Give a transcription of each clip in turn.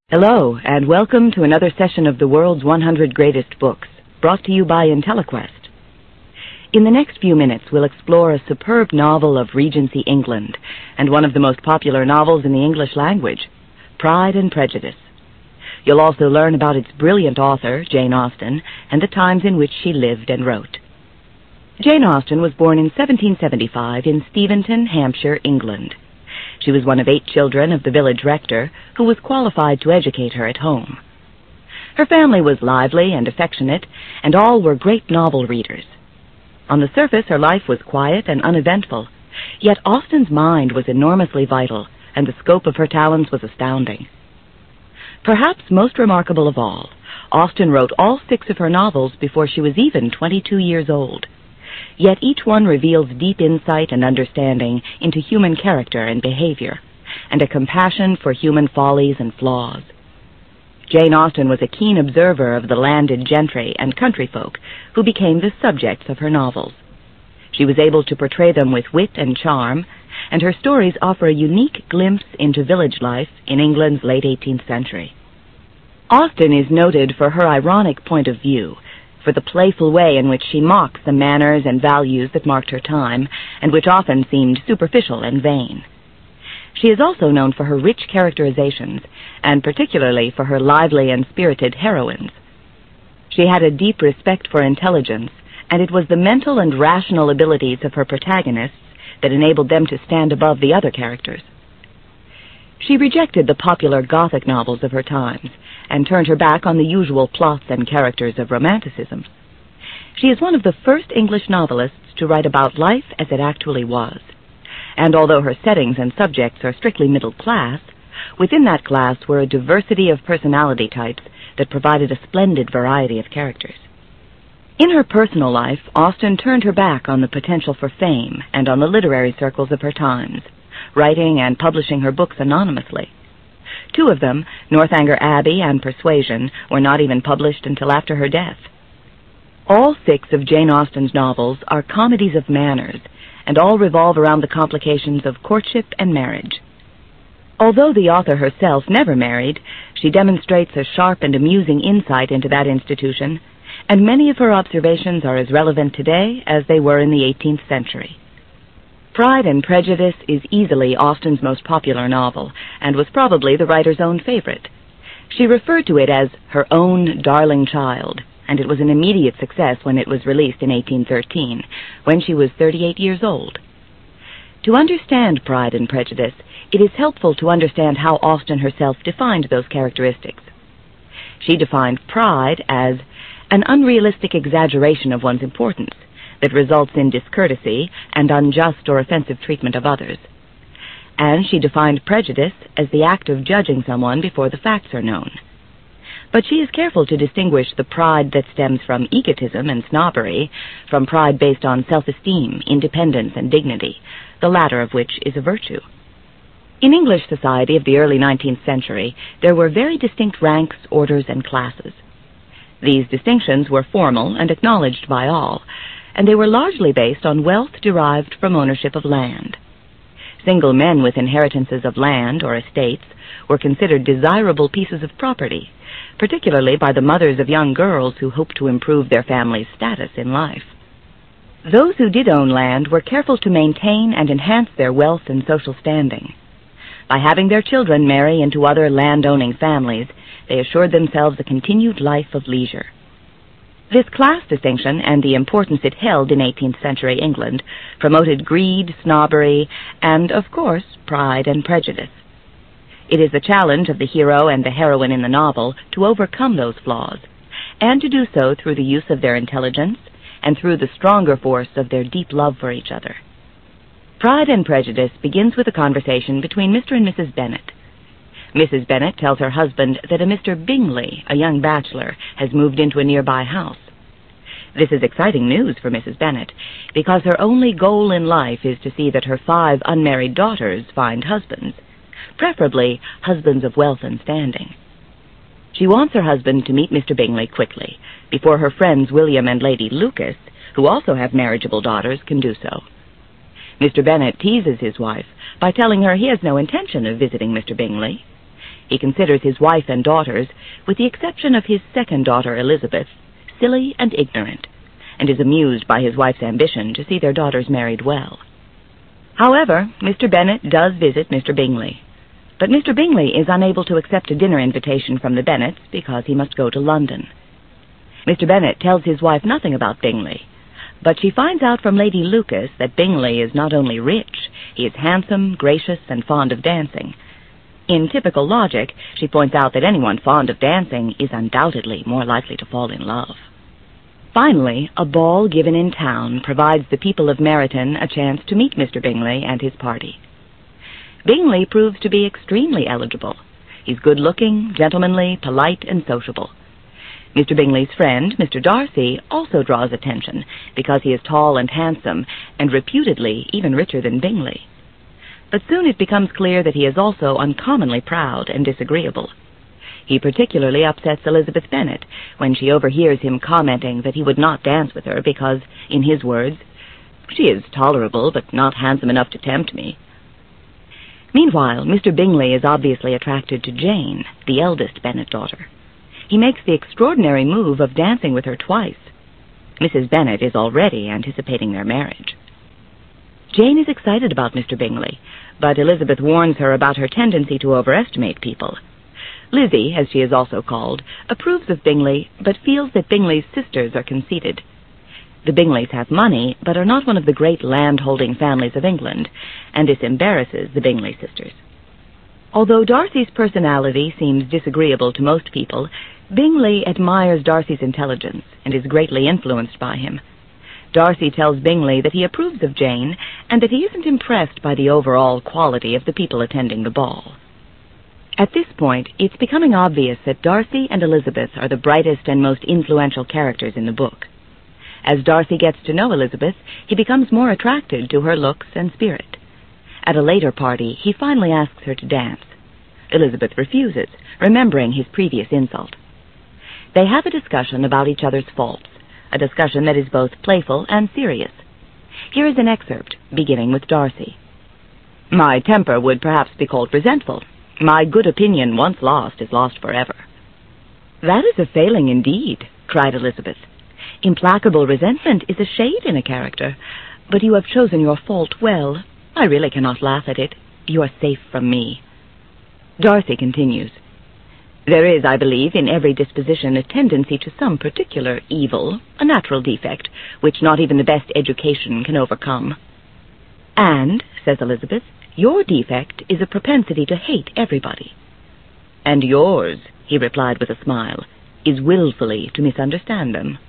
Hello, and welcome to another session of the World's 100 Greatest Books, brought to you by IntelliQuest. In the next few minutes, we'll explore a superb novel of Regency England, and one of the most popular novels in the English language, Pride and Prejudice. You'll also learn about its brilliant author, Jane Austen, and the times in which she lived and wrote. Jane Austen was born in 1775 in Steventon, Hampshire, England. She was one of 8 children of the village rector, who was qualified to educate her at home. Her family was lively and affectionate, and all were great novel readers. On the surface, her life was quiet and uneventful, yet Austen's mind was enormously vital, and the scope of her talents was astounding. Perhaps most remarkable of all, Austen wrote all 6 of her novels before she was even 22 years old. Yet each one reveals deep insight and understanding into human character and behavior, and a compassion for human follies and flaws. Jane Austen was a keen observer of the landed gentry and country folk who became the subjects of her novels. She was able to portray them with wit and charm, and her stories offer a unique glimpse into village life in England's late 18th century. Austen is noted for her ironic point of view, for the playful way in which she mocks the manners and values that marked her time, and which often seemed superficial and vain. She is also known for her rich characterizations, and particularly for her lively and spirited heroines. She had a deep respect for intelligence, and it was the mental and rational abilities of her protagonists that enabled them to stand above the other characters. She rejected the popular Gothic novels of her times, and turned her back on the usual plots and characters of Romanticism. She is one of the first English novelists to write about life as it actually was, and although her settings and subjects are strictly middle class, within that class were a diversity of personality types that provided a splendid variety of characters. In her personal life, Austen turned her back on the potential for fame and on the literary circles of her times, writing and publishing her books anonymously. 2 of them, Northanger Abbey and Persuasion, were not even published until after her death. All 6 of Jane Austen's novels are comedies of manners, and all revolve around the complications of courtship and marriage. Although the author herself never married, she demonstrates a sharp and amusing insight into that institution, and many of her observations are as relevant today as they were in the 18th century. Pride and Prejudice is easily Austen's most popular novel, and was probably the writer's own favorite. She referred to it as her own darling child, and it was an immediate success when it was released in 1813, when she was 38 years old. To understand Pride and Prejudice, it is helpful to understand how Austen herself defined those characteristics. She defined pride as an unrealistic exaggeration of one's importance that results in discourtesy and unjust or offensive treatment of others. And she defined prejudice as the act of judging someone before the facts are known. But she is careful to distinguish the pride that stems from egotism and snobbery from pride based on self-esteem, independence, and dignity, the latter of which is a virtue. In English society of the early 19th century, there were very distinct ranks, orders, and classes. These distinctions were formal and acknowledged by all, and they were largely based on wealth derived from ownership of land. Single men with inheritances of land or estates were considered desirable pieces of property, particularly by the mothers of young girls who hoped to improve their family's status in life. Those who did own land were careful to maintain and enhance their wealth and social standing. By having their children marry into other land-owning families, they assured themselves a continued life of leisure. This class distinction, and the importance it held in 18th century England, promoted greed, snobbery, and, of course, pride and prejudice. It is the challenge of the hero and the heroine in the novel to overcome those flaws, and to do so through the use of their intelligence and through the stronger force of their deep love for each other. Pride and Prejudice begins with a conversation between Mr. and Mrs. Bennet. Mrs. Bennet tells her husband that a Mr. Bingley, a young bachelor, has moved into a nearby house. This is exciting news for Mrs. Bennet, because her only goal in life is to see that her 5 unmarried daughters find husbands, preferably husbands of wealth and standing. She wants her husband to meet Mr. Bingley quickly, before her friends William and Lady Lucas, who also have marriageable daughters, can do so. Mr. Bennet teases his wife by telling her he has no intention of visiting Mr. Bingley. He considers his wife and daughters, with the exception of his second daughter, Elizabeth, silly and ignorant, and is amused by his wife's ambition to see their daughters married well. However, Mr. Bennet does visit Mr. Bingley, but Mr. Bingley is unable to accept a dinner invitation from the Bennets because he must go to London. Mr. Bennet tells his wife nothing about Bingley, but she finds out from Lady Lucas that Bingley is not only rich, he is handsome, gracious, and fond of dancing. In typical logic, she points out that anyone fond of dancing is undoubtedly more likely to fall in love. Finally, a ball given in town provides the people of Meryton a chance to meet Mr. Bingley and his party. Bingley proves to be extremely eligible. He's good-looking, gentlemanly, polite, and sociable. Mr. Bingley's friend, Mr. Darcy, also draws attention because he is tall and handsome, and reputedly even richer than Bingley. But soon it becomes clear that he is also uncommonly proud and disagreeable. He particularly upsets Elizabeth Bennet when she overhears him commenting that he would not dance with her because, in his words, "She is tolerable, but not handsome enough to tempt me." Meanwhile, Mr. Bingley is obviously attracted to Jane, the eldest Bennet daughter. He makes the extraordinary move of dancing with her twice. Mrs. Bennet is already anticipating their marriage. Jane is excited about Mr. Bingley, but Elizabeth warns her about her tendency to overestimate people. Lizzie, as she is also called, approves of Bingley, but feels that Bingley's sisters are conceited. The Bingleys have money, but are not one of the great land-holding families of England, and this embarrasses the Bingley sisters. Although Darcy's personality seems disagreeable to most people, Bingley admires Darcy's intelligence and is greatly influenced by him. Darcy tells Bingley that he approves of Jane, and that he isn't impressed by the overall quality of the people attending the ball. At this point, it's becoming obvious that Darcy and Elizabeth are the brightest and most influential characters in the book. As Darcy gets to know Elizabeth, he becomes more attracted to her looks and spirit. At a later party, he finally asks her to dance. Elizabeth refuses, remembering his previous insult. They have a discussion about each other's faults, a discussion that is both playful and serious. Here is an excerpt, beginning with Darcy. "My temper would perhaps be called resentful. My good opinion, once lost, is lost forever." "That is a failing indeed," cried Elizabeth. "Implacable resentment is a shade in a character, but you have chosen your fault well. I really cannot laugh at it. You are safe from me." Darcy continues, "There is, I believe, in every disposition a tendency to some particular evil, a natural defect, which not even the best education can overcome." "And," says Elizabeth, "your defect is a propensity to hate everybody." "And yours," he replied with a smile, "is willfully to misunderstand them."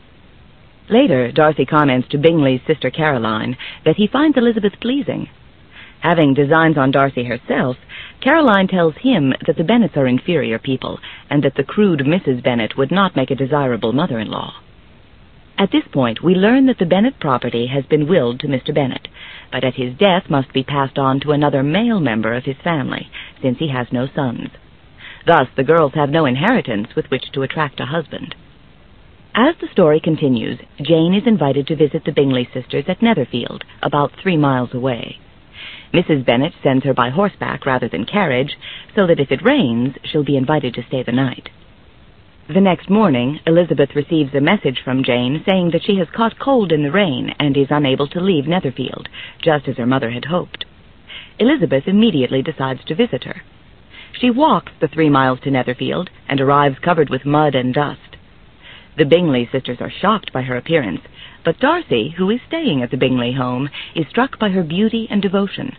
Later, Darcy comments to Bingley's sister Caroline that he finds Elizabeth pleasing. Having designs on Darcy herself, Caroline tells him that the Bennets are inferior people, and that the crude Mrs. Bennet would not make a desirable mother-in-law. At this point, we learn that the Bennet property has been willed to Mr. Bennet, but at his death must be passed on to another male member of his family, since he has no sons. Thus, the girls have no inheritance with which to attract a husband. As the story continues, Jane is invited to visit the Bingley sisters at Netherfield, about 3 miles away. Mrs. Bennet sends her by horseback rather than carriage, so that if it rains, she'll be invited to stay the night. The next morning, Elizabeth receives a message from Jane saying that she has caught cold in the rain and is unable to leave Netherfield, just as her mother had hoped. Elizabeth immediately decides to visit her. She walks the 3 miles to Netherfield and arrives covered with mud and dust. The Bingley sisters are shocked by her appearance, but Darcy, who is staying at the Bingley home, is struck by her beauty and devotion.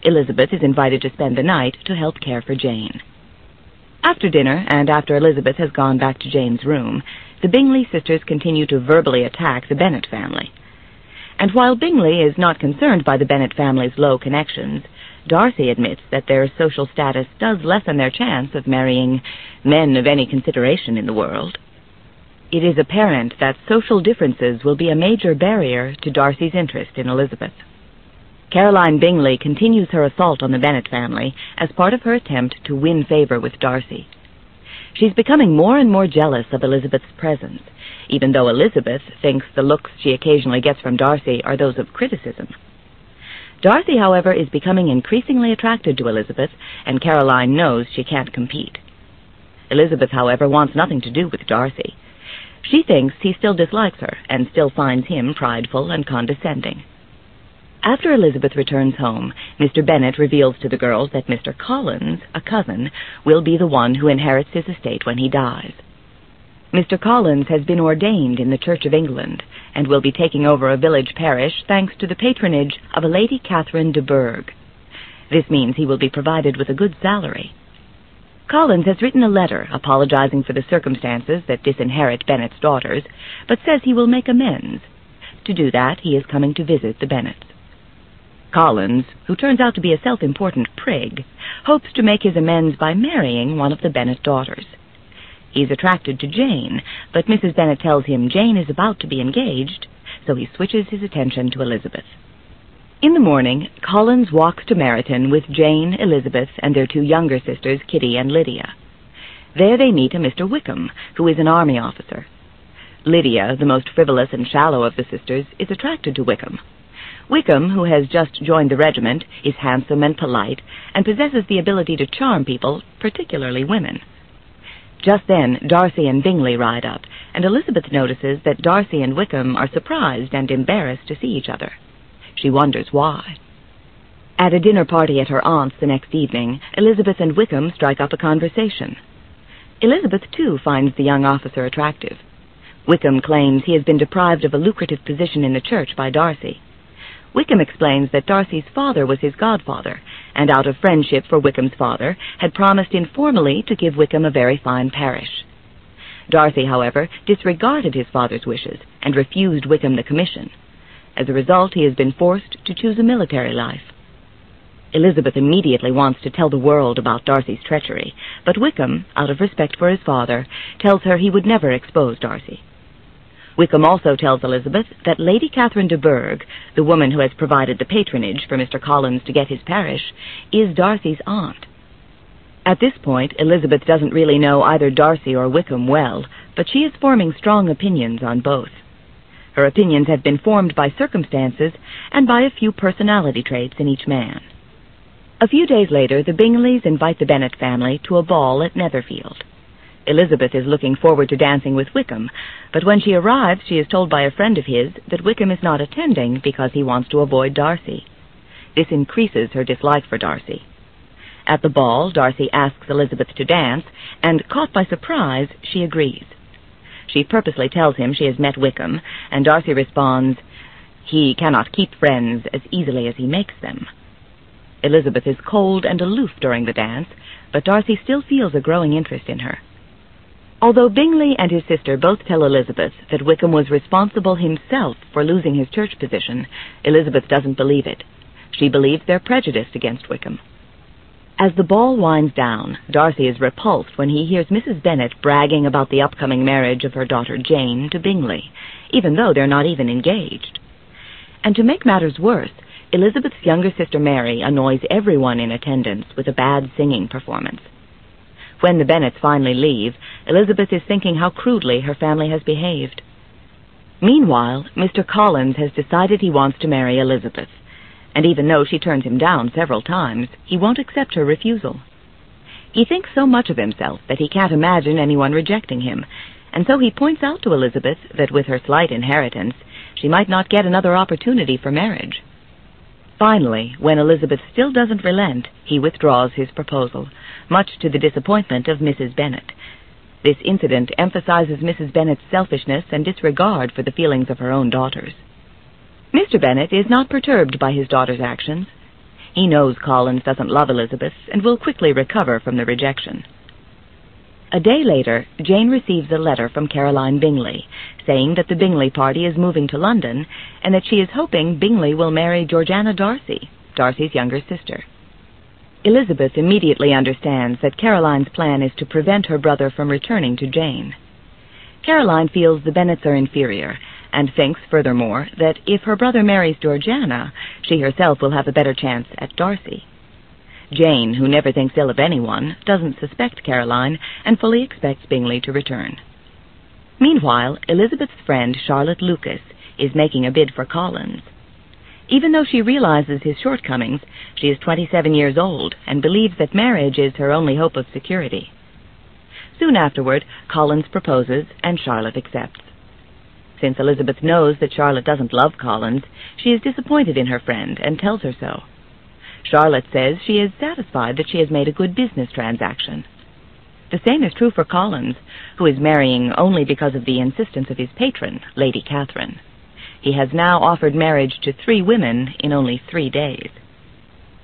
Elizabeth is invited to spend the night to help care for Jane. After dinner, and after Elizabeth has gone back to Jane's room, the Bingley sisters continue to verbally attack the Bennet family. And while Bingley is not concerned by the Bennet family's low connections, Darcy admits that their social status does lessen their chance of marrying men of any consideration in the world. It is apparent that social differences will be a major barrier to Darcy's interest in Elizabeth. Caroline Bingley continues her assault on the Bennet family as part of her attempt to win favor with Darcy. She's becoming more and more jealous of Elizabeth's presence, even though Elizabeth thinks the looks she occasionally gets from Darcy are those of criticism. Darcy, however, is becoming increasingly attracted to Elizabeth, and Caroline knows she can't compete. Elizabeth, however, wants nothing to do with Darcy. She thinks he still dislikes her, and still finds him prideful and condescending. After Elizabeth returns home, Mr. Bennet reveals to the girls that Mr. Collins, a cousin, will be the one who inherits his estate when he dies. Mr. Collins has been ordained in the Church of England, and will be taking over a village parish thanks to the patronage of a Lady Catherine de Bourgh. This means he will be provided with a good salary. Collins has written a letter apologizing for the circumstances that disinherit Bennet's daughters, but says he will make amends. To do that, he is coming to visit the Bennets. Collins, who turns out to be a self-important prig, hopes to make his amends by marrying one of the Bennet daughters. He's attracted to Jane, but Mrs. Bennet tells him Jane is about to be engaged, so he switches his attention to Elizabeth. In the morning, Collins walks to Meryton with Jane, Elizabeth, and their two younger sisters, Kitty and Lydia. There they meet a Mr. Wickham, who is an army officer. Lydia, the most frivolous and shallow of the sisters, is attracted to Wickham. Wickham, who has just joined the regiment, is handsome and polite, and possesses the ability to charm people, particularly women. Just then, Darcy and Bingley ride up, and Elizabeth notices that Darcy and Wickham are surprised and embarrassed to see each other. She wonders why. At a dinner party at her aunt's the next evening, Elizabeth and Wickham strike up a conversation. Elizabeth, too, finds the young officer attractive. Wickham claims he has been deprived of a lucrative position in the church by Darcy. Wickham explains that Darcy's father was his godfather, and out of friendship for Wickham's father, had promised informally to give Wickham a very fine parish. Darcy, however, disregarded his father's wishes and refused Wickham the commission. As a result, he has been forced to choose a military life. Elizabeth immediately wants to tell the world about Darcy's treachery, but Wickham, out of respect for his father, tells her he would never expose Darcy. Wickham also tells Elizabeth that Lady Catherine de Bourgh, the woman who has provided the patronage for Mr. Collins to get his parish, is Darcy's aunt. At this point, Elizabeth doesn't really know either Darcy or Wickham well, but she is forming strong opinions on both. Her opinions have been formed by circumstances and by a few personality traits in each man. A few days later, the Bingleys invite the Bennet family to a ball at Netherfield. Elizabeth is looking forward to dancing with Wickham, but when she arrives, she is told by a friend of his that Wickham is not attending because he wants to avoid Darcy. This increases her dislike for Darcy. At the ball, Darcy asks Elizabeth to dance, and, caught by surprise, she agrees. She purposely tells him she has met Wickham, and Darcy responds, "He cannot keep friends as easily as he makes them." Elizabeth is cold and aloof during the dance, but Darcy still feels a growing interest in her. Although Bingley and his sister both tell Elizabeth that Wickham was responsible himself for losing his church position, Elizabeth doesn't believe it. She believes they're prejudiced against Wickham. As the ball winds down, Darcy is repulsed when he hears Mrs. Bennet bragging about the upcoming marriage of her daughter Jane to Bingley, even though they're not even engaged. And to make matters worse, Elizabeth's younger sister Mary annoys everyone in attendance with a bad singing performance. When the Bennets finally leave, Elizabeth is thinking how crudely her family has behaved. Meanwhile, Mr. Collins has decided he wants to marry Elizabeth, and even though she turns him down several times, he won't accept her refusal. He thinks so much of himself that he can't imagine anyone rejecting him, and so he points out to Elizabeth that with her slight inheritance, she might not get another opportunity for marriage. Finally, when Elizabeth still doesn't relent, he withdraws his proposal, much to the disappointment of Mrs. Bennet. This incident emphasizes Mrs. Bennet's selfishness and disregard for the feelings of her own daughters. Mr. Bennet is not perturbed by his daughter's actions. He knows Collins doesn't love Elizabeth and will quickly recover from the rejection. A day later, Jane receives a letter from Caroline Bingley, saying that the Bingley party is moving to London, and that she is hoping Bingley will marry Georgiana Darcy, Darcy's younger sister. Elizabeth immediately understands that Caroline's plan is to prevent her brother from returning to Jane. Caroline feels the Bennets are inferior, and thinks, furthermore, that if her brother marries Georgiana, she herself will have a better chance at Darcy. Jane, who never thinks ill of anyone, doesn't suspect Caroline and fully expects Bingley to return. Meanwhile, Elizabeth's friend Charlotte Lucas is making a bid for Collins. Even though she realizes his shortcomings, she is 27 years old and believes that marriage is her only hope of security. Soon afterward, Collins proposes and Charlotte accepts. Since Elizabeth knows that Charlotte doesn't love Collins, she is disappointed in her friend and tells her so. Charlotte says she is satisfied that she has made a good business transaction. The same is true for Collins, who is marrying only because of the insistence of his patron, Lady Catherine. He has now offered marriage to 3 women in only 3 days.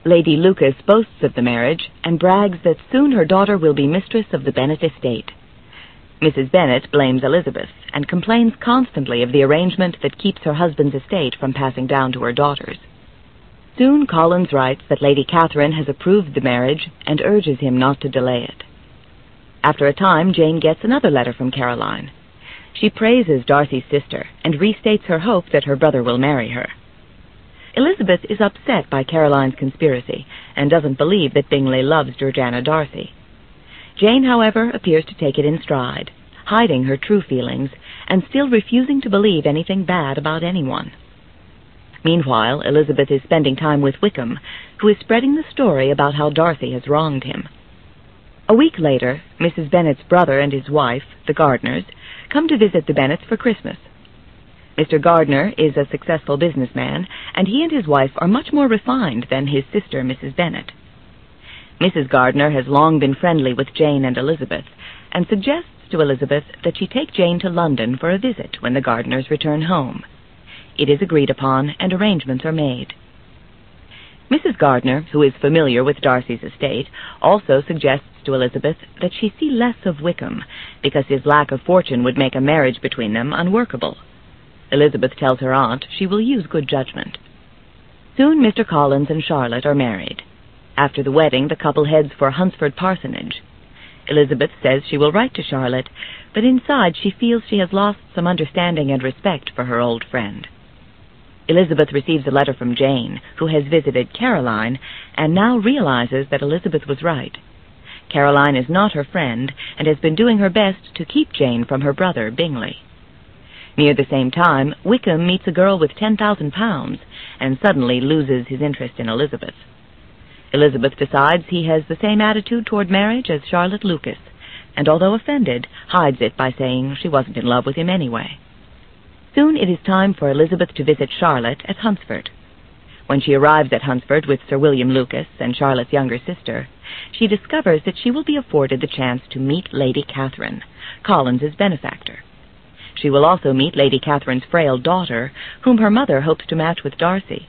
Lady Lucas boasts of the marriage and brags that soon her daughter will be mistress of the Bennet estate. Mrs. Bennet blames Elizabeth and complains constantly of the arrangement that keeps her husband's estate from passing down to her daughters. Soon Collins writes that Lady Catherine has approved the marriage and urges him not to delay it. After a time, Jane gets another letter from Caroline. She praises Darcy's sister and restates her hope that her brother will marry her. Elizabeth is upset by Caroline's conspiracy and doesn't believe that Bingley loves Georgiana Darcy. Jane, however, appears to take it in stride, hiding her true feelings and still refusing to believe anything bad about anyone. Meanwhile, Elizabeth is spending time with Wickham, who is spreading the story about how Darcy has wronged him. A week later, Mrs. Bennet's brother and his wife, the Gardners, come to visit the Bennets for Christmas. Mr. Gardner is a successful businessman, and he and his wife are much more refined than his sister, Mrs. Bennet. Mrs. Gardner has long been friendly with Jane and Elizabeth, and suggests to Elizabeth that she take Jane to London for a visit when the Gardners return home. It is agreed upon, and arrangements are made. Mrs. Gardner, who is familiar with Darcy's estate, also suggests to Elizabeth that she see less of Wickham, because his lack of fortune would make a marriage between them unworkable. Elizabeth tells her aunt she will use good judgment. Soon Mr. Collins and Charlotte are married. After the wedding, the couple heads for Hunsford Parsonage. Elizabeth says she will write to Charlotte, but inside she feels she has lost some understanding and respect for her old friend. Elizabeth receives a letter from Jane, who has visited Caroline, and now realizes that Elizabeth was right. Caroline is not her friend, and has been doing her best to keep Jane from her brother, Bingley. Near the same time, Wickham meets a girl with £10,000, and suddenly loses his interest in Elizabeth. Elizabeth decides he has the same attitude toward marriage as Charlotte Lucas, and although offended, hides it by saying she wasn't in love with him anyway. Soon it is time for Elizabeth to visit Charlotte at Hunsford. When she arrives at Hunsford with Sir William Lucas and Charlotte's younger sister, she discovers that she will be afforded the chance to meet Lady Catherine, Collins's benefactor. She will also meet Lady Catherine's frail daughter, whom her mother hopes to match with Darcy.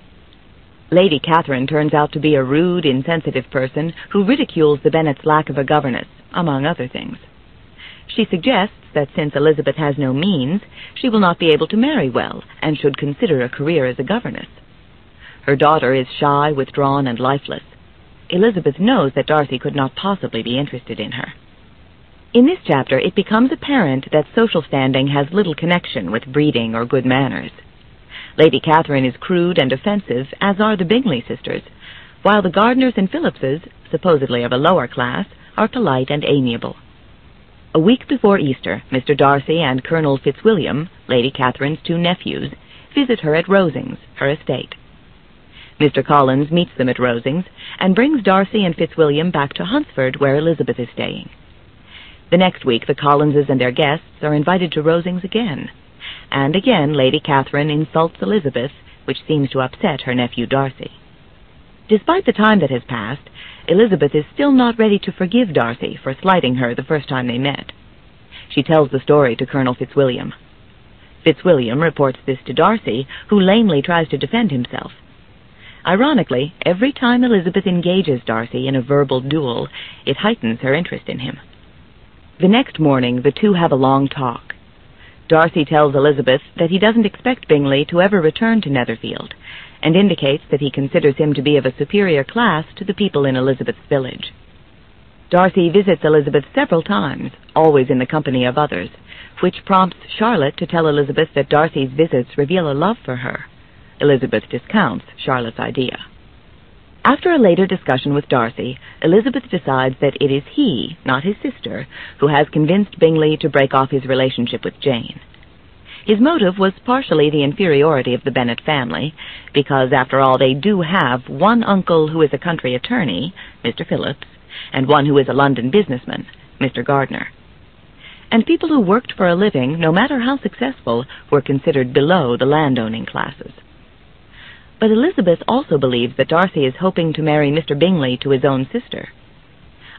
Lady Catherine turns out to be a rude, insensitive person who ridicules the Bennets' lack of a governess, among other things. She suggests that since Elizabeth has no means, she will not be able to marry well, and should consider a career as a governess. Her daughter is shy, withdrawn, and lifeless. Elizabeth knows that Darcy could not possibly be interested in her. In this chapter, it becomes apparent that social standing has little connection with breeding or good manners. Lady Catherine is crude and offensive, as are the Bingley sisters, while the Gardners and Phillipses, supposedly of a lower class, are polite and amiable. A week before Easter, Mr. Darcy and Colonel Fitzwilliam, Lady Catherine's 2 nephews, visit her at Rosings, her estate. Mr. Collins meets them at Rosings, and brings Darcy and Fitzwilliam back to Hunsford, where Elizabeth is staying. The next week, the Collinses and their guests are invited to Rosings again, and again Lady Catherine insults Elizabeth, which seems to upset her nephew Darcy. Despite the time that has passed, Elizabeth is still not ready to forgive Darcy for slighting her the first time they met. She tells the story to Colonel Fitzwilliam. Fitzwilliam reports this to Darcy, who lamely tries to defend himself. Ironically, every time Elizabeth engages Darcy in a verbal duel, it heightens her interest in him. The next morning, the two have a long talk. Darcy tells Elizabeth that he doesn't expect Bingley to ever return to Netherfield, and indicates that he considers him to be of a superior class to the people in Elizabeth's village. Darcy visits Elizabeth several times, always in the company of others, which prompts Charlotte to tell Elizabeth that Darcy's visits reveal a love for her. Elizabeth discounts Charlotte's idea. After a later discussion with Darcy, Elizabeth decides that it is he, not his sister, who has convinced Bingley to break off his relationship with Jane. His motive was partially the inferiority of the Bennet family, because, after all, they do have one uncle who is a country attorney, Mr. Phillips, and one who is a London businessman, Mr. Gardner. And people who worked for a living, no matter how successful, were considered below the landowning classes. But Elizabeth also believes that Darcy is hoping to marry Mr. Bingley to his own sister.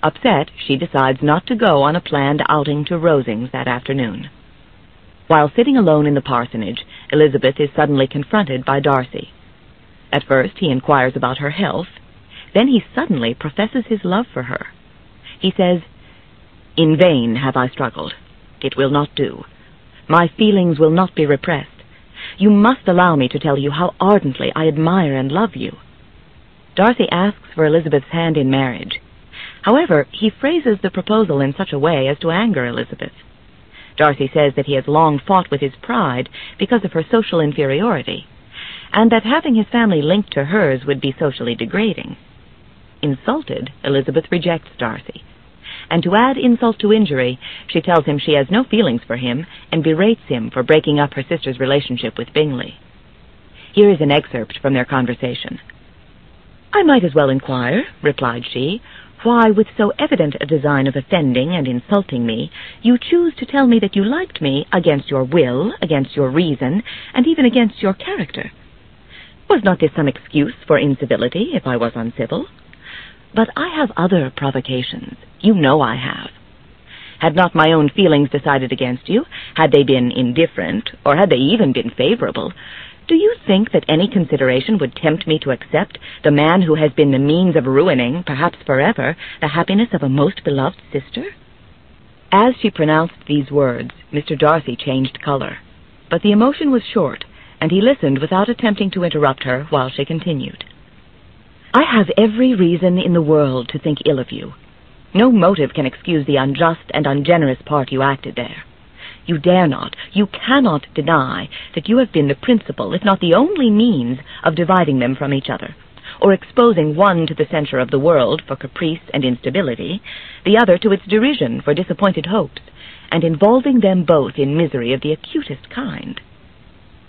Upset, she decides not to go on a planned outing to Rosings that afternoon. While sitting alone in the parsonage, Elizabeth is suddenly confronted by Darcy. At first he inquires about her health. Then he suddenly professes his love for her. He says, "In vain have I struggled. It will not do. My feelings will not be repressed. You must allow me to tell you how ardently I admire and love you." Darcy asks for Elizabeth's hand in marriage. However, he phrases the proposal in such a way as to anger Elizabeth. Darcy says that he has long fought with his pride because of her social inferiority, and that having his family linked to hers would be socially degrading. Insulted, Elizabeth rejects Darcy, and to add insult to injury, she tells him she has no feelings for him and berates him for breaking up her sister's relationship with Bingley. Here is an excerpt from their conversation. "I might as well inquire," replied she, "why, with so evident a design of offending and insulting me, you choose to tell me that you liked me against your will, against your reason, and even against your character. Was not this some excuse for incivility, if I was uncivil? But I have other provocations. You know I have. Had not my own feelings decided against you, had they been indifferent, or had they even been favorable, do you think that any consideration would tempt me to accept the man who has been the means of ruining, perhaps forever, the happiness of a most beloved sister?" As she pronounced these words, Mr. Darcy changed color, but the emotion was short, and he listened without attempting to interrupt her while she continued. "I have every reason in the world to think ill of you. No motive can excuse the unjust and ungenerous part you acted there. You dare not, you cannot deny that you have been the principal, if not the only means of dividing them from each other, or exposing one to the censure of the world for caprice and instability, the other to its derision for disappointed hopes, and involving them both in misery of the acutest kind."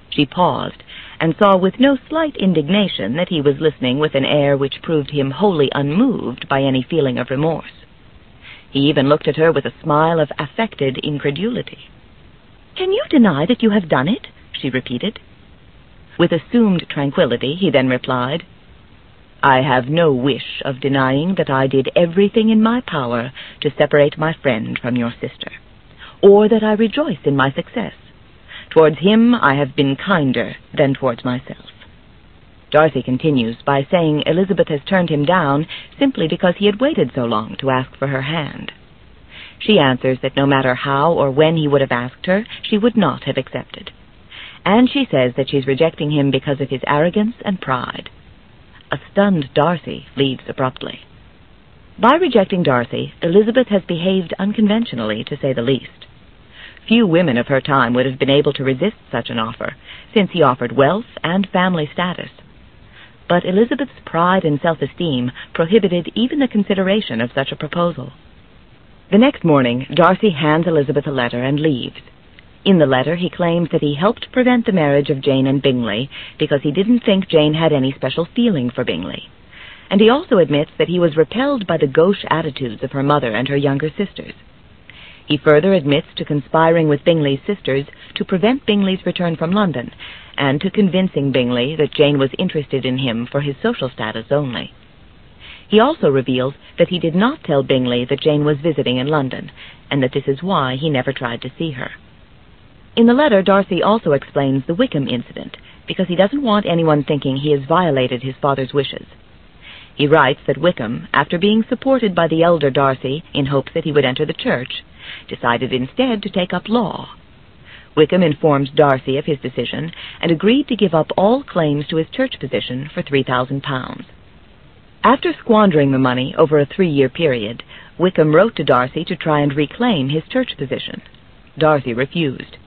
She paused, and saw with no slight indignation that he was listening with an air which proved him wholly unmoved by any feeling of remorse. He even looked at her with a smile of affected incredulity. "Can you deny that you have done it?" she repeated. With assumed tranquillity, he then replied, "I have no wish of denying that I did everything in my power to separate my friend from your sister, or that I rejoice in my success. Towards him I have been kinder than towards myself." Darcy continues by saying Elizabeth has turned him down simply because he had waited so long to ask for her hand. She answers that no matter how or when he would have asked her, she would not have accepted. And she says that she's rejecting him because of his arrogance and pride. A stunned Darcy leaves abruptly. By rejecting Darcy, Elizabeth has behaved unconventionally, to say the least. Few women of her time would have been able to resist such an offer, since he offered wealth and family status. But Elizabeth's pride and self-esteem prohibited even the consideration of such a proposal. The next morning, Darcy hands Elizabeth a letter and leaves. In the letter, he claims that he helped prevent the marriage of Jane and Bingley because he didn't think Jane had any special feeling for Bingley. And he also admits that he was repelled by the gauche attitudes of her mother and her younger sisters. He further admits to conspiring with Bingley's sisters to prevent Bingley's return from London, and to convincing Bingley that Jane was interested in him for his social status only. He also reveals that he did not tell Bingley that Jane was visiting in London, and that this is why he never tried to see her. In the letter, Darcy also explains the Wickham incident, because he doesn't want anyone thinking he has violated his father's wishes. He writes that Wickham, after being supported by the elder Darcy in hopes that he would enter the church, decided instead to take up law. Wickham informed Darcy of his decision, and agreed to give up all claims to his church position for £3,000. After squandering the money over a 3-year period, Wickham wrote to Darcy to try and reclaim his church position. Darcy refused.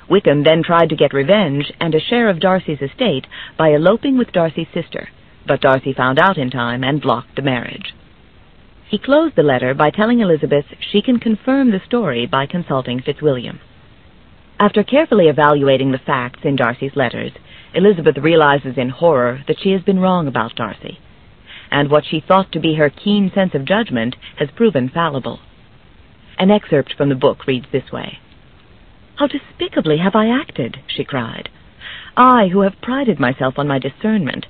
Wickham then tried to get revenge and a share of Darcy's estate by eloping with Darcy's sister, but Darcy found out in time and blocked the marriage. He closed the letter by telling Elizabeth she can confirm the story by consulting Fitzwilliam. After carefully evaluating the facts in Darcy's letters, Elizabeth realizes in horror that she has been wrong about Darcy, and what she thought to be her keen sense of judgment has proven fallible. An excerpt from the book reads this way. "How despicably have I acted," she cried. "I, who have prided myself on my discernment,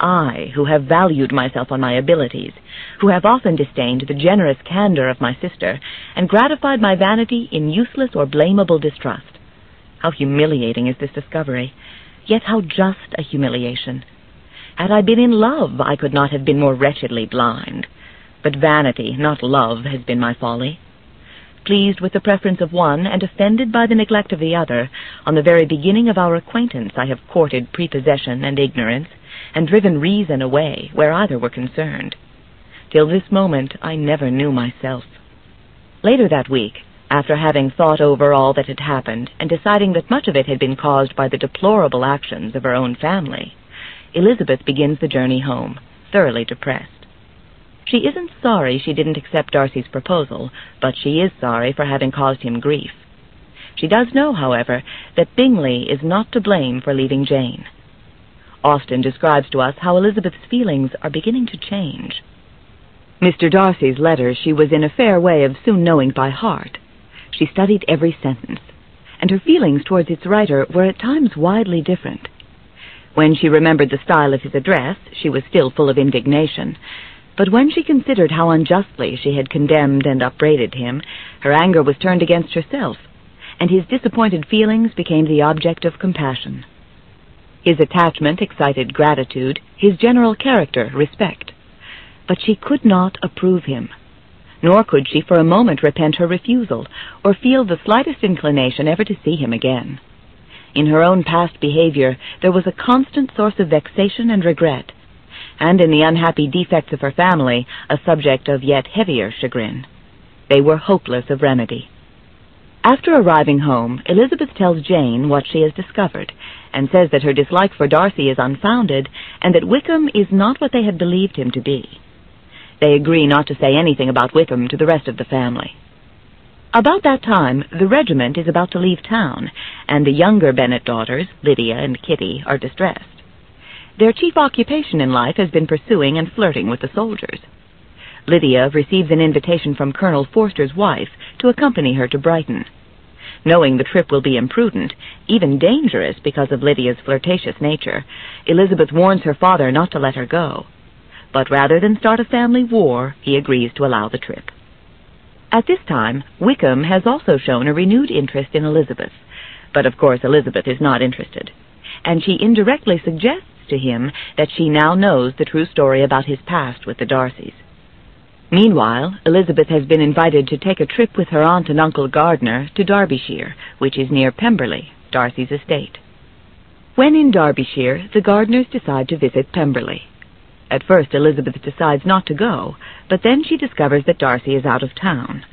I, who have valued myself on my abilities, who have often disdained the generous candor of my sister, and gratified my vanity in useless or blamable distrust. How humiliating is this discovery, yet how just a humiliation! Had I been in love, I could not have been more wretchedly blind. But vanity, not love, has been my folly. Pleased with the preference of one, and offended by the neglect of the other, on the very beginning of our acquaintance I have courted prepossession and ignorance, and driven reason away where either were concerned. Till this moment I never knew myself." Later that week, after having thought over all that had happened, and deciding that much of it had been caused by the deplorable actions of her own family, Elizabeth begins the journey home, thoroughly depressed. She isn't sorry she didn't accept Darcy's proposal, but she is sorry for having caused him grief. She does know, however, that Bingley is not to blame for leaving Jane. Austen describes to us how Elizabeth's feelings are beginning to change. Mr. Darcy's letter she was in a fair way of soon knowing by heart. She studied every sentence, and her feelings towards its writer were at times widely different. When she remembered the style of his address, she was still full of indignation, but when she considered how unjustly she had condemned and upbraided him, her anger was turned against herself, and his disappointed feelings became the object of compassion. His attachment excited gratitude, his general character respect. But she could not approve him, nor could she for a moment repent her refusal, or feel the slightest inclination ever to see him again. In her own past behavior there was a constant source of vexation and regret, and in the unhappy defects of her family a subject of yet heavier chagrin. They were hopeless of remedy. After arriving home, Elizabeth tells Jane what she has discovered, and says that her dislike for Darcy is unfounded, and that Wickham is not what they had believed him to be. They agree not to say anything about Wickham to the rest of the family. About that time, the regiment is about to leave town, and the younger Bennet daughters, Lydia and Kitty, are distressed. Their chief occupation in life has been pursuing and flirting with the soldiers. Lydia receives an invitation from Colonel Forster's wife to accompany her to Brighton. Knowing the trip will be imprudent, even dangerous because of Lydia's flirtatious nature, Elizabeth warns her father not to let her go. But rather than start a family war, he agrees to allow the trip. At this time, Wickham has also shown a renewed interest in Elizabeth, but of course Elizabeth is not interested, and she indirectly suggests to him that she now knows the true story about his past with the Darcys. Meanwhile, Elizabeth has been invited to take a trip with her aunt and Uncle Gardner to Derbyshire, which is near Pemberley, Darcy's estate. When in Derbyshire, the Gardners decide to visit Pemberley. At first Elizabeth decides not to go, but then she discovers that Darcy is out of town.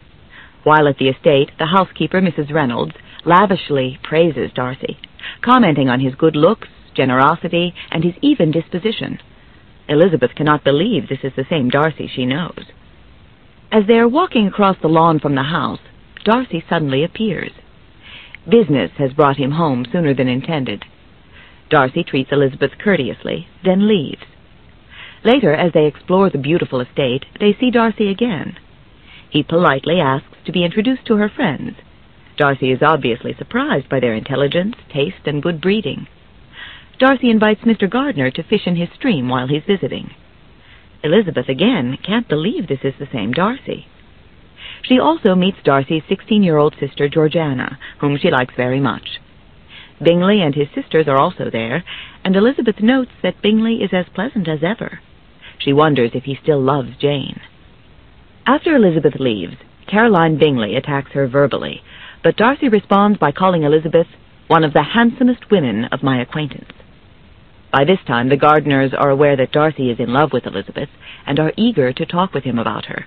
While at the estate, the housekeeper, Mrs. Reynolds, lavishly praises Darcy, commenting on his good looks, generosity, and his even disposition. Elizabeth cannot believe this is the same Darcy she knows. As they are walking across the lawn from the house, Darcy suddenly appears. Business has brought him home sooner than intended. Darcy treats Elizabeth courteously, then leaves. Later, as they explore the beautiful estate, they see Darcy again. He politely asks to be introduced to her friends. Darcy is obviously surprised by their intelligence, taste, and good breeding. Darcy invites Mr. Gardner to fish in his stream while he's visiting. Elizabeth again can't believe this is the same Darcy. She also meets Darcy's 16-year-old sister Georgiana, whom she likes very much. Bingley and his sisters are also there, and Elizabeth notes that Bingley is as pleasant as ever. She wonders if he still loves Jane. After Elizabeth leaves, Caroline Bingley attacks her verbally, but Darcy responds by calling Elizabeth one of the handsomest women of my acquaintance. By this time the Gardners are aware that Darcy is in love with Elizabeth, and are eager to talk with him about her.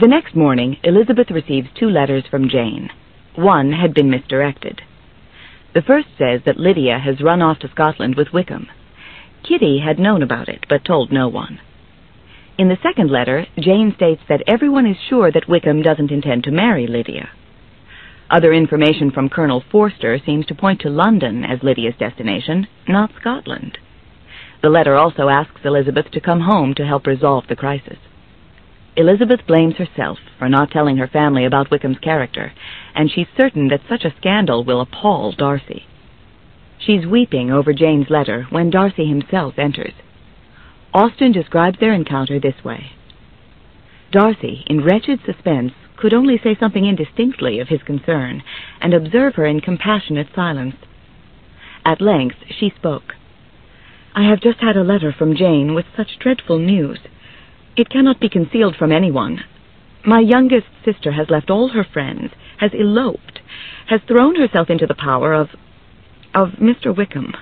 The next morning, Elizabeth receives 2 letters from Jane. One had been misdirected. The first says that Lydia has run off to Scotland with Wickham. Kitty had known about it, but told no one. In the second letter, Jane states that everyone is sure that Wickham doesn't intend to marry Lydia. Other information from Colonel Forster seems to point to London as Lydia's destination, not Scotland. The letter also asks Elizabeth to come home to help resolve the crisis. Elizabeth blames herself for not telling her family about Wickham's character, and she's certain that such a scandal will appall Darcy. She's weeping over Jane's letter when Darcy himself enters. Austen describes their encounter this way. Darcy, in wretched suspense, could only say something indistinctly of his concern, and observe her in compassionate silence. At length she spoke. "I have just had a letter from Jane with such dreadful news. It cannot be concealed from anyone. My youngest sister has left all her friends, has eloped, has thrown herself into the power of Mr. Wickham.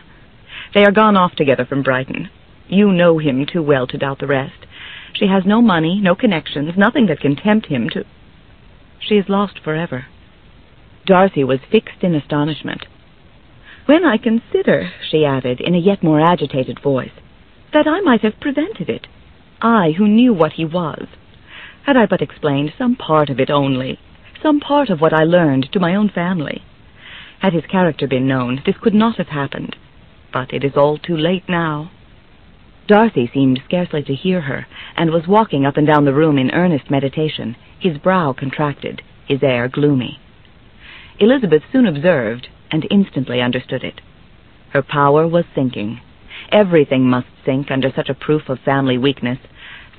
They are gone off together from Brighton. You know him too well to doubt the rest. She has no money, no connections, nothing that can tempt him to... She is lost forever." Darcy was fixed in astonishment. "When I consider," she added in a yet more agitated voice, "that I might have prevented it, I who knew what he was. Had I but explained some part of it only, some part of what I learned to my own family. Had his character been known, this could not have happened. But it is all too late now." Darcy seemed scarcely to hear her, and was walking up and down the room in earnest meditation, his brow contracted, his air gloomy. Elizabeth soon observed, and instantly understood it. Her power was sinking. Everything must sink under such a proof of family weakness,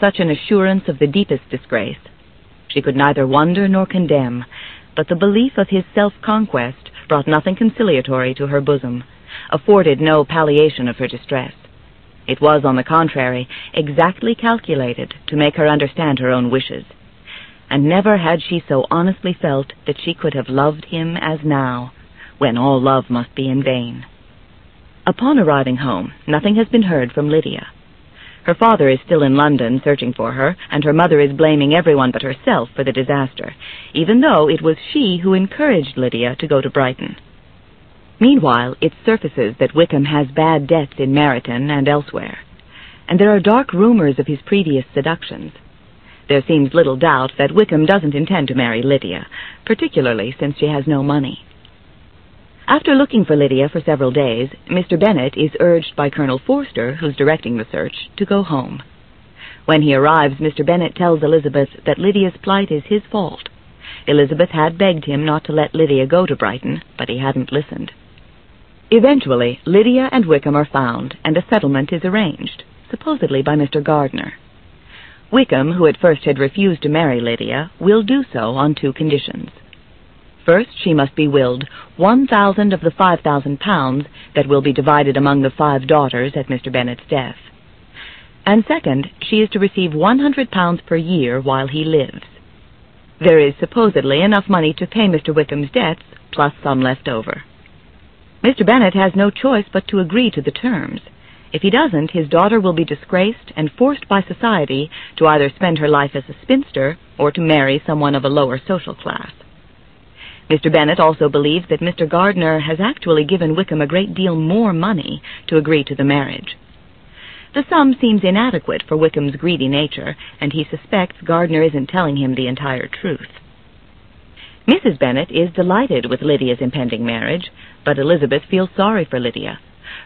such an assurance of the deepest disgrace. She could neither wonder nor condemn, but the belief of his self-conquest brought nothing conciliatory to her bosom, afforded no palliation of her distress. It was, on the contrary, exactly calculated to make her understand her own wishes. And never had she so honestly felt that she could have loved him as now, when all love must be in vain. Upon arriving home, nothing has been heard from Lydia. Her father is still in London searching for her, and her mother is blaming everyone but herself for the disaster, even though it was she who encouraged Lydia to go to Brighton. Meanwhile, it surfaces that Wickham has bad debts in Meryton and elsewhere, and there are dark rumors of his previous seductions. There seems little doubt that Wickham doesn't intend to marry Lydia, particularly since she has no money. After looking for Lydia for several days, Mr. Bennet is urged by Colonel Forster, who's directing the search, to go home. When he arrives, Mr. Bennet tells Elizabeth that Lydia's plight is his fault. Elizabeth had begged him not to let Lydia go to Brighton, but he hadn't listened. Eventually, Lydia and Wickham are found, and a settlement is arranged, supposedly by Mr. Gardiner. Wickham, who at first had refused to marry Lydia, will do so on two conditions. First, she must be willed 1,000 of the £5,000 that will be divided among the 5 daughters at Mr. Bennet's death. And second, she is to receive £100 per year while he lives. There is supposedly enough money to pay Mr. Wickham's debts, plus some left over. Mr. Bennet has no choice but to agree to the terms. If he doesn't, his daughter will be disgraced and forced by society to either spend her life as a spinster or to marry someone of a lower social class. Mr. Bennet also believes that Mr. Gardiner has actually given Wickham a great deal more money to agree to the marriage. The sum seems inadequate for Wickham's greedy nature, and he suspects Gardiner isn't telling him the entire truth. Mrs. Bennet is delighted with Lydia's impending marriage, but Elizabeth feels sorry for Lydia,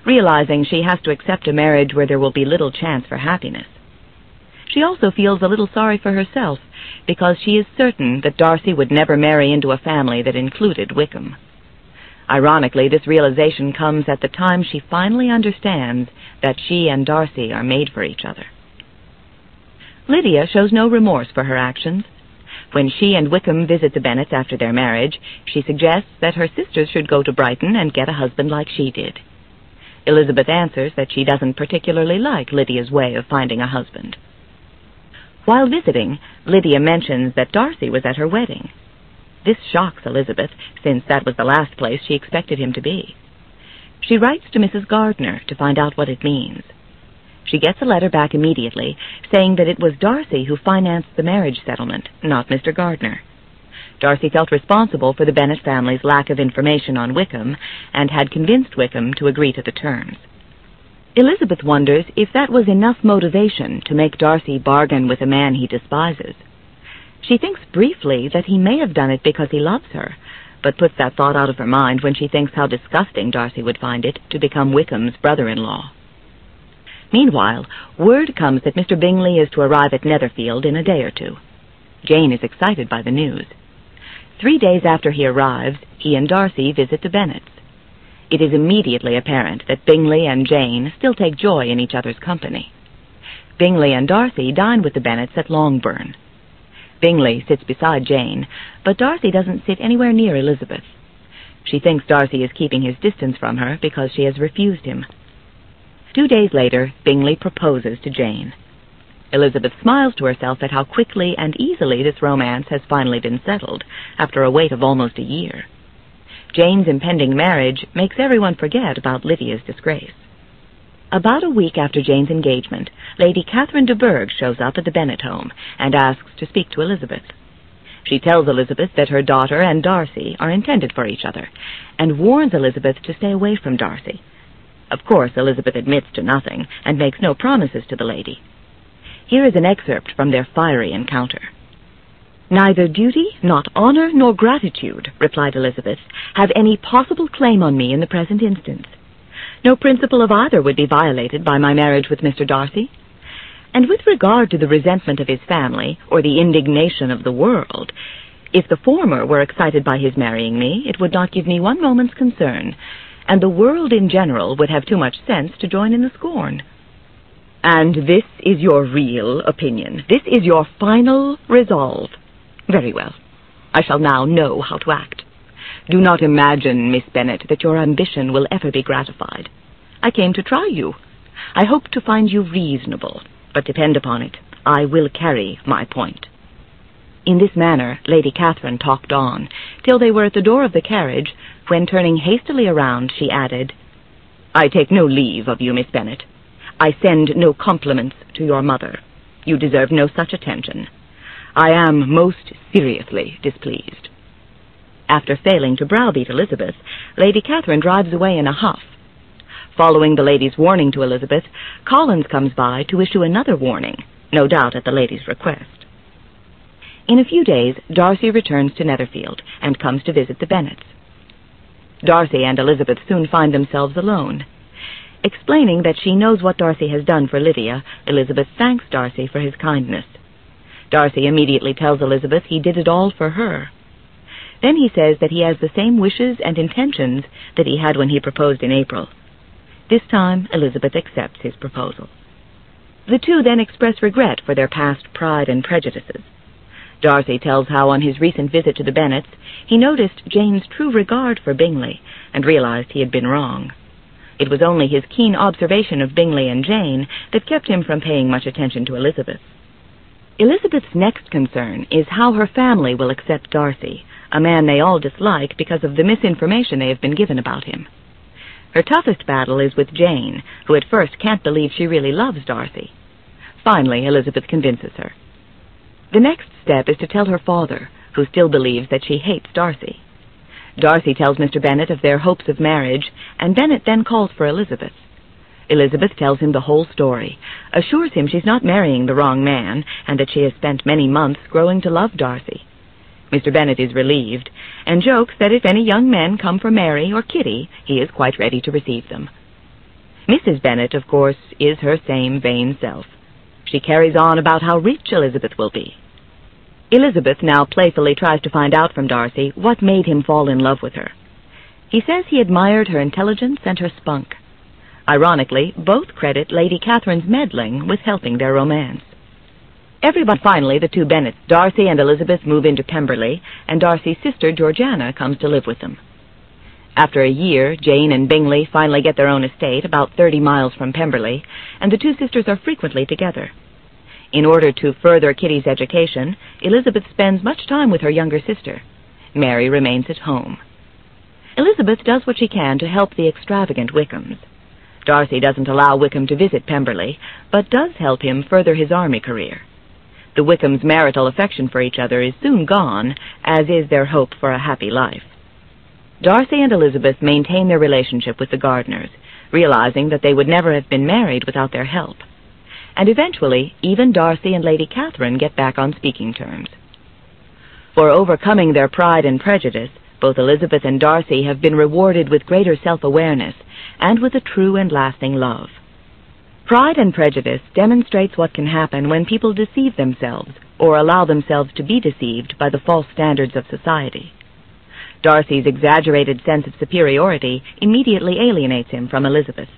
realizing she has to accept a marriage where there will be little chance for happiness. She also feels a little sorry for herself, because she is certain that Darcy would never marry into a family that included Wickham. Ironically, this realization comes at the time she finally understands that she and Darcy are made for each other. Lydia shows no remorse for her actions. When she and Wickham visit the Bennets after their marriage, she suggests that her sisters should go to Brighton and get a husband like she did. Elizabeth answers that she doesn't particularly like Lydia's way of finding a husband. While visiting, Lydia mentions that Darcy was at her wedding. This shocks Elizabeth, since that was the last place she expected him to be. She writes to Mrs. Gardiner to find out what it means. She gets a letter back immediately, saying that it was Darcy who financed the marriage settlement, not Mr. Gardiner. Darcy felt responsible for the Bennet family's lack of information on Wickham, and had convinced Wickham to agree to the terms. Elizabeth wonders if that was enough motivation to make Darcy bargain with a man he despises. She thinks briefly that he may have done it because he loves her, but puts that thought out of her mind when she thinks how disgusting Darcy would find it to become Wickham's brother-in-law. Meanwhile, word comes that Mr. Bingley is to arrive at Netherfield in a day or two. Jane is excited by the news. 3 days after he arrives, he and Darcy visit the Bennets. It is immediately apparent that Bingley and Jane still take joy in each other's company. Bingley and Darcy dine with the Bennets at Longbourn. Bingley sits beside Jane, but Darcy doesn't sit anywhere near Elizabeth. She thinks Darcy is keeping his distance from her because she has refused him. 2 days later, Bingley proposes to Jane. Elizabeth smiles to herself at how quickly and easily this romance has finally been settled, after a wait of almost a year. Jane's impending marriage makes everyone forget about Lydia's disgrace. About a week after Jane's engagement, Lady Catherine de Bourgh shows up at the Bennet home and asks to speak to Elizabeth. She tells Elizabeth that her daughter and Darcy are intended for each other, and warns Elizabeth to stay away from Darcy. Of course, Elizabeth admits to nothing, and makes no promises to the lady. Here is an excerpt from their fiery encounter. "Neither duty, not honor, nor gratitude," replied Elizabeth, "have any possible claim on me in the present instance. No principle of either would be violated by my marriage with Mr. Darcy. And with regard to the resentment of his family, or the indignation of the world, if the former were excited by his marrying me, it would not give me one moment's concern, and the world in general would have too much sense to join in the scorn." "And this is your real opinion? This is your final resolve? Very well. I shall now know how to act. Do not imagine, Miss Bennet, that your ambition will ever be gratified. I came to try you. I hope to find you reasonable, but depend upon it, I will carry my point." In this manner Lady Catherine talked on, till they were at the door of the carriage, when, turning hastily around, she added, "I take no leave of you, Miss Bennet. I send no compliments to your mother. You deserve no such attention. I am most seriously displeased." After failing to browbeat Elizabeth, Lady Catherine drives away in a huff. Following the lady's warning to Elizabeth, Collins comes by to issue another warning, no doubt at the lady's request. In a few days, Darcy returns to Netherfield, and comes to visit the Bennets. Darcy and Elizabeth soon find themselves alone. Explaining that she knows what Darcy has done for Lydia, Elizabeth thanks Darcy for his kindness. Darcy immediately tells Elizabeth he did it all for her. Then he says that he has the same wishes and intentions that he had when he proposed in April. This time, Elizabeth accepts his proposal. The two then express regret for their past pride and prejudices. Darcy tells how on his recent visit to the Bennets, he noticed Jane's true regard for Bingley, and realized he had been wrong. It was only his keen observation of Bingley and Jane that kept him from paying much attention to Elizabeth. Elizabeth's next concern is how her family will accept Darcy, a man they all dislike because of the misinformation they have been given about him. Her toughest battle is with Jane, who at first can't believe she really loves Darcy. Finally, Elizabeth convinces her. The next step is to tell her father, who still believes that she hates Darcy. Darcy tells Mr. Bennet of their hopes of marriage, and Bennet then calls for Elizabeth. Elizabeth tells him the whole story, assures him she's not marrying the wrong man, and that she has spent many months growing to love Darcy. Mr. Bennet is relieved, and jokes that if any young men come for Mary or Kitty, he is quite ready to receive them. Mrs. Bennet, of course, is her same vain self. She carries on about how rich Elizabeth will be. Elizabeth now playfully tries to find out from Darcy what made him fall in love with her. He says he admired her intelligence and her spunk. Ironically, both credit Lady Catherine's meddling with helping their romance. Finally, the two Bennets, Darcy and Elizabeth, move into Pemberley, and Darcy's sister, Georgiana, comes to live with them. After a year, Jane and Bingley finally get their own estate about 30 miles from Pemberley, and the two sisters are frequently together. In order to further Kitty's education, Elizabeth spends much time with her younger sister. Mary remains at home. Elizabeth does what she can to help the extravagant Wickhams. Darcy doesn't allow Wickham to visit Pemberley, but does help him further his army career. The Wickhams' marital affection for each other is soon gone, as is their hope for a happy life. Darcy and Elizabeth maintain their relationship with the Gardiners, realizing that they would never have been married without their help. And eventually, even Darcy and Lady Catherine get back on speaking terms. For overcoming their pride and prejudice, Both Elizabeth and Darcy have been rewarded with greater self-awareness and with a true and lasting love. Pride and Prejudice demonstrates what can happen when people deceive themselves or allow themselves to be deceived by the false standards of society. Darcy's exaggerated sense of superiority immediately alienates him from Elizabeth.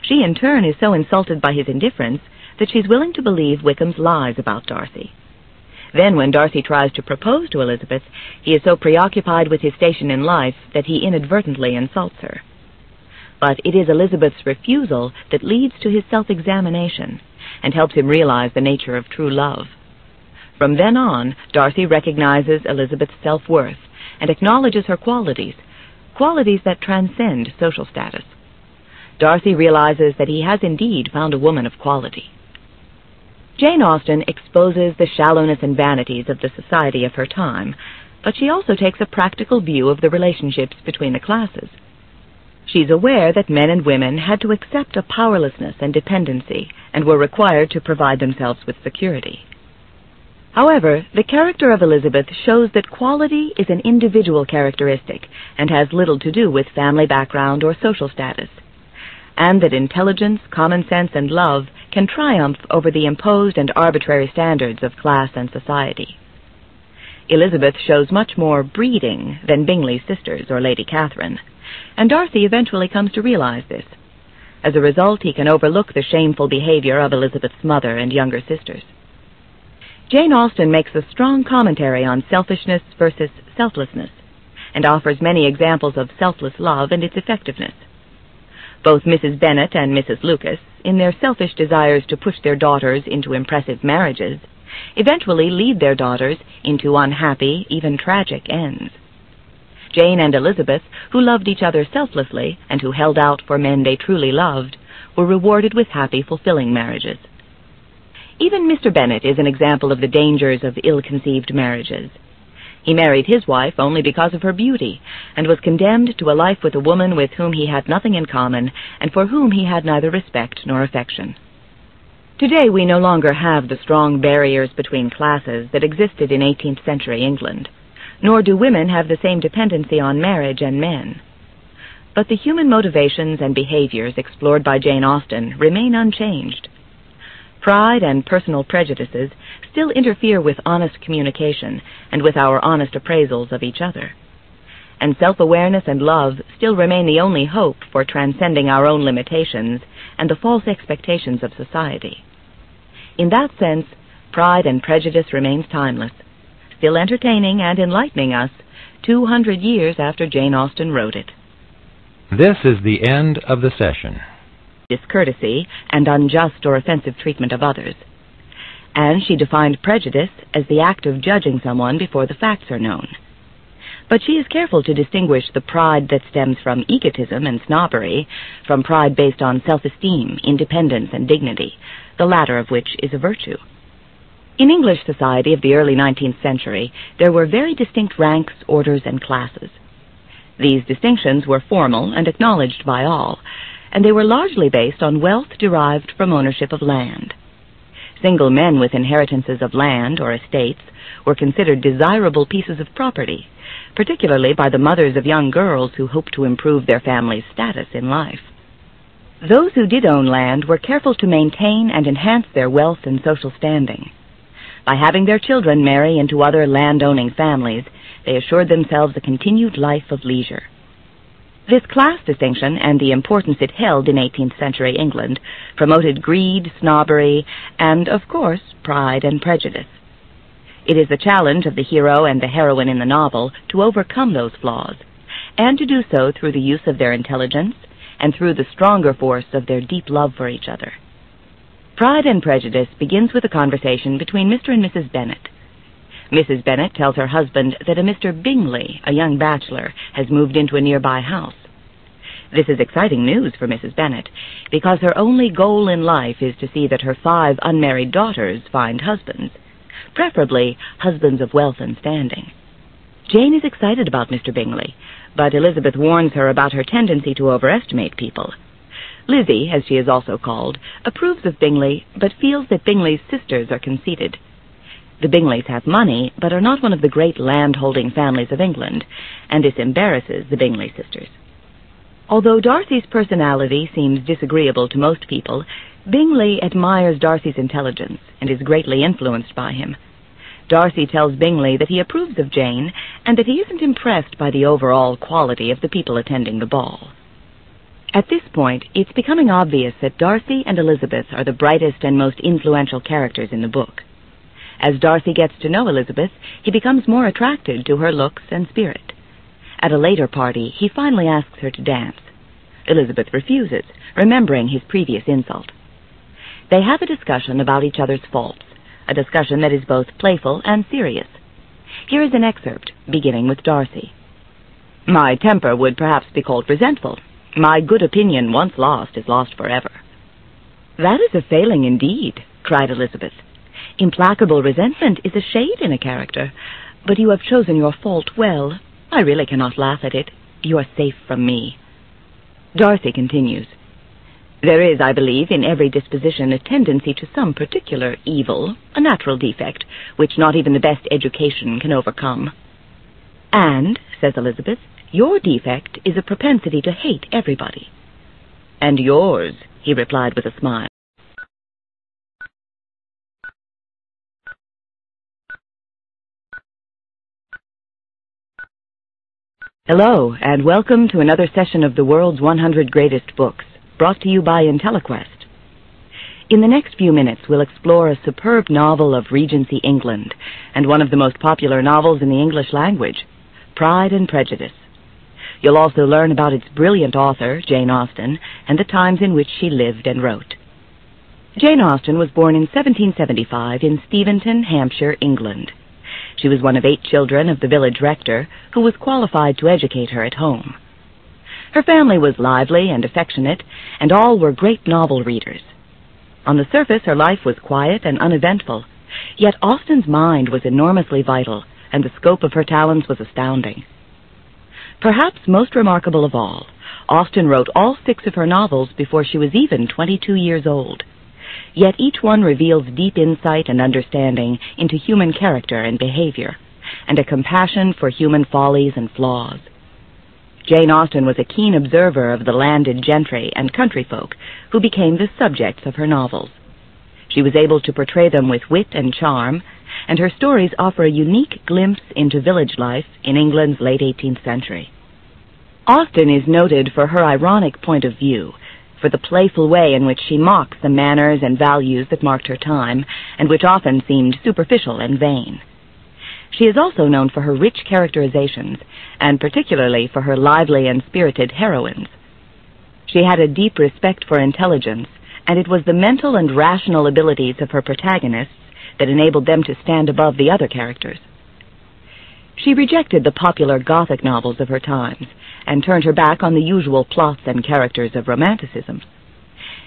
She, in turn, is so insulted by his indifference that she's willing to believe Wickham's lies about Darcy. Then, when Darcy tries to propose to Elizabeth, he is so preoccupied with his station in life that he inadvertently insults her. But it is Elizabeth's refusal that leads to his self-examination and helps him realize the nature of true love. From then on, Darcy recognizes Elizabeth's self-worth and acknowledges her qualities, qualities that transcend social status. Darcy realizes that he has indeed found a woman of quality. Jane Austen exposes the shallowness and vanities of the society of her time, but she also takes a practical view of the relationships between the classes. She's aware that men and women had to accept a powerlessness and dependency and were required to provide themselves with security. However, the character of Elizabeth shows that quality is an individual characteristic and has little to do with family background or social status, and that intelligence, common sense, and love can triumph over the imposed and arbitrary standards of class and society. Elizabeth shows much more breeding than Bingley's sisters or Lady Catherine, and Darcy eventually comes to realize this. As a result, he can overlook the shameful behavior of Elizabeth's mother and younger sisters. Jane Austen makes a strong commentary on selfishness versus selflessness, and offers many examples of selfless love and its effectiveness. Both Mrs. Bennet and Mrs. Lucas, in their selfish desires to push their daughters into impressive marriages, eventually lead their daughters into unhappy, even tragic ends. Jane and Elizabeth, who loved each other selflessly and who held out for men they truly loved, were rewarded with happy, fulfilling marriages. Even Mr. Bennet is an example of the dangers of ill-conceived marriages. He married his wife only because of her beauty, and was condemned to a life with a woman with whom he had nothing in common, and for whom he had neither respect nor affection. Today we no longer have the strong barriers between classes that existed in 18th century England, nor do women have the same dependency on marriage and men. But the human motivations and behaviors explored by Jane Austen remain unchanged. Pride and personal prejudices still interfere with honest communication and with our honest appraisals of each other. And self-awareness and love still remain the only hope for transcending our own limitations and the false expectations of society. In that sense, Pride and Prejudice remains timeless, still entertaining and enlightening us 200 years after Jane Austen wrote it. This is the end of the session. Discourtesy and unjust or offensive treatment of others. And she defined prejudice as the act of judging someone before the facts are known. But she is careful to distinguish the pride that stems from egotism and snobbery from pride based on self-esteem, independence, and dignity, the latter of which is a virtue. In English society of the early 19th century, there were very distinct ranks, orders, and classes. These distinctions were formal and acknowledged by all, and they were largely based on wealth derived from ownership of land. Single men with inheritances of land or estates were considered desirable pieces of property, particularly by the mothers of young girls who hoped to improve their family's status in life. Those who did own land were careful to maintain and enhance their wealth and social standing. By having their children marry into other land-owning families, they assured themselves a continued life of leisure. This class distinction, and the importance it held in 18th century England, promoted greed, snobbery, and, of course, pride and prejudice. It is the challenge of the hero and the heroine in the novel to overcome those flaws, and to do so through the use of their intelligence and through the stronger force of their deep love for each other. Pride and Prejudice begins with a conversation between Mr. and Mrs. Bennet. Mrs. Bennet tells her husband that a Mr. Bingley, a young bachelor, has moved into a nearby house. This is exciting news for Mrs. Bennet, because her only goal in life is to see that her 5 unmarried daughters find husbands, preferably husbands of wealth and standing. Jane is excited about Mr. Bingley, but Elizabeth warns her about her tendency to overestimate people. Lizzie, as she is also called, approves of Bingley, but feels that Bingley's sisters are conceited. The Bingleys have money, but are not one of the great land-holding families of England, and this embarrasses the Bingley sisters. Although Darcy's personality seems disagreeable to most people, Bingley admires Darcy's intelligence and is greatly influenced by him. Darcy tells Bingley that he approves of Jane and that he isn't impressed by the overall quality of the people attending the ball. At this point, it's becoming obvious that Darcy and Elizabeth are the brightest and most influential characters in the book. As Darcy gets to know Elizabeth, he becomes more attracted to her looks and spirit. At a later party, he finally asks her to dance. Elizabeth refuses, remembering his previous insult. They have a discussion about each other's faults, a discussion that is both playful and serious. Here is an excerpt, beginning with Darcy. "My temper would perhaps be called resentful. My good opinion, once lost, is lost forever." "That is a failing indeed," cried Elizabeth. "Implacable resentment is a shade in a character, but you have chosen your fault well. I really cannot laugh at it. You are safe from me." Darcy continues. "There is, I believe, in every disposition a tendency to some particular evil, a natural defect, which not even the best education can overcome." "And," says Elizabeth, "your defect is a propensity to hate everybody." "And yours," he replied with a smile. Hello, and welcome to another session of the world's 100 greatest books, brought to you by IntelliQuest. In the next few minutes, we'll explore a superb novel of Regency England, and one of the most popular novels in the English language, Pride and Prejudice. You'll also learn about its brilliant author, Jane Austen, and the times in which she lived and wrote. Jane Austen was born in 1775 in Steventon, Hampshire, England. She was one of 8 children of the village rector, who was qualified to educate her at home. Her family was lively and affectionate, and all were great novel readers. On the surface, her life was quiet and uneventful, yet Austen's mind was enormously vital, and the scope of her talents was astounding. Perhaps most remarkable of all, Austen wrote all 6 of her novels before she was even 22 years old. Yet each one reveals deep insight and understanding into human character and behavior, and a compassion for human follies and flaws. Jane Austen was a keen observer of the landed gentry and country folk who became the subjects of her novels. She was able to portray them with wit and charm, and her stories offer a unique glimpse into village life in England's late 18th century. Austen is noted for her ironic point of view, for the playful way in which she mocks the manners and values that marked her time, and which often seemed superficial and vain. She is also known for her rich characterizations, and particularly for her lively and spirited heroines. She had a deep respect for intelligence, and it was the mental and rational abilities of her protagonists that enabled them to stand above the other characters. She rejected the popular Gothic novels of her times, and turned her back on the usual plots and characters of Romanticism.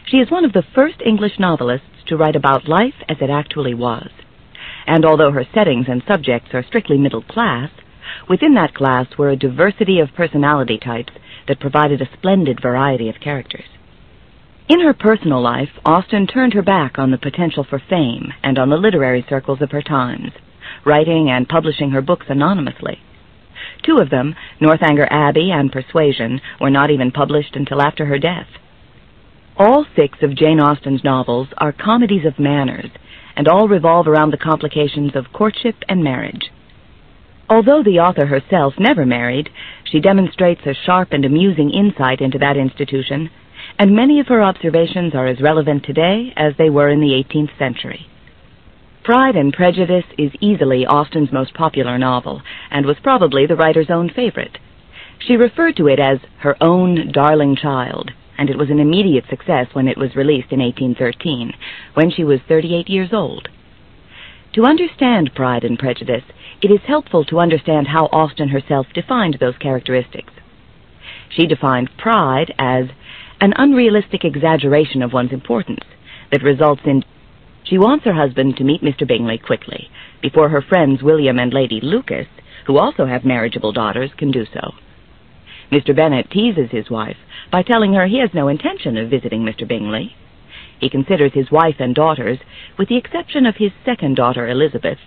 She is one of the first English novelists to write about life as it actually was. And although her settings and subjects are strictly middle class, within that class were a diversity of personality types that provided a splendid variety of characters. In her personal life, Austen turned her back on the potential for fame and on the literary circles of her times, writing and publishing her books anonymously. 2 of them, Northanger Abbey and Persuasion, were not even published until after her death. All 6 of Jane Austen's novels are comedies of manners, and all revolve around the complications of courtship and marriage. Although the author herself never married, she demonstrates a sharp and amusing insight into that institution, and many of her observations are as relevant today as they were in the 18th century. Pride and Prejudice is easily Austen's most popular novel, and was probably the writer's own favorite. She referred to it as her own darling child, and it was an immediate success when it was released in 1813, when she was 38 years old. To understand Pride and Prejudice, it is helpful to understand how Austen herself defined those characteristics. She defined pride as an unrealistic exaggeration of one's importance that results in she wants her husband to meet Mr. Bingley quickly, before her friends William and Lady Lucas, who also have marriageable daughters, can do so. Mr. Bennet teases his wife by telling her he has no intention of visiting Mr. Bingley. He considers his wife and daughters, with the exception of his second daughter Elizabeth,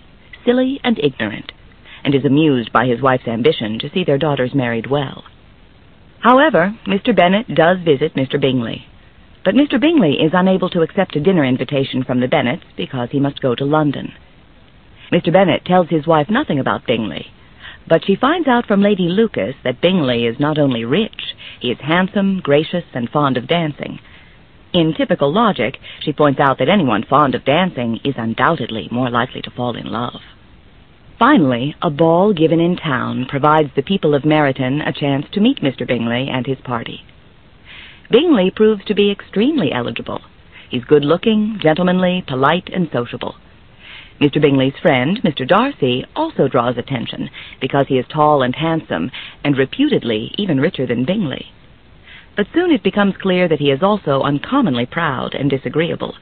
silly and ignorant, and is amused by his wife's ambition to see their daughters married well. However, Mr. Bennet does visit Mr. Bingley, but Mr. Bingley is unable to accept a dinner invitation from the Bennets because he must go to London. Mr. Bennet tells his wife nothing about Bingley, but she finds out from Lady Lucas that Bingley is not only rich, he is handsome, gracious, and fond of dancing. In typical logic, she points out that anyone fond of dancing is undoubtedly more likely to fall in love. Finally, a ball given in town provides the people of Meryton a chance to meet Mr. Bingley and his party. Bingley proves to be extremely eligible. He's good-looking, gentlemanly, polite, and sociable. Mr. Bingley's friend, Mr. Darcy, also draws attention because he is tall and handsome, and reputedly even richer than Bingley. But soon it becomes clear that he is also uncommonly proud and disagreeable.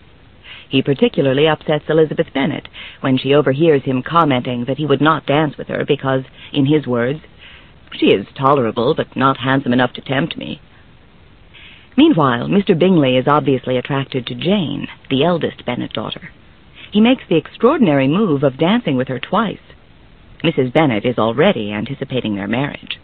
He particularly upsets Elizabeth Bennet when she overhears him commenting that he would not dance with her because, in his words, "She is tolerable but not handsome enough to tempt me." Meanwhile, Mr. Bingley is obviously attracted to Jane, the eldest Bennet daughter. He makes the extraordinary move of dancing with her twice. Mrs. Bennet is already anticipating their marriage.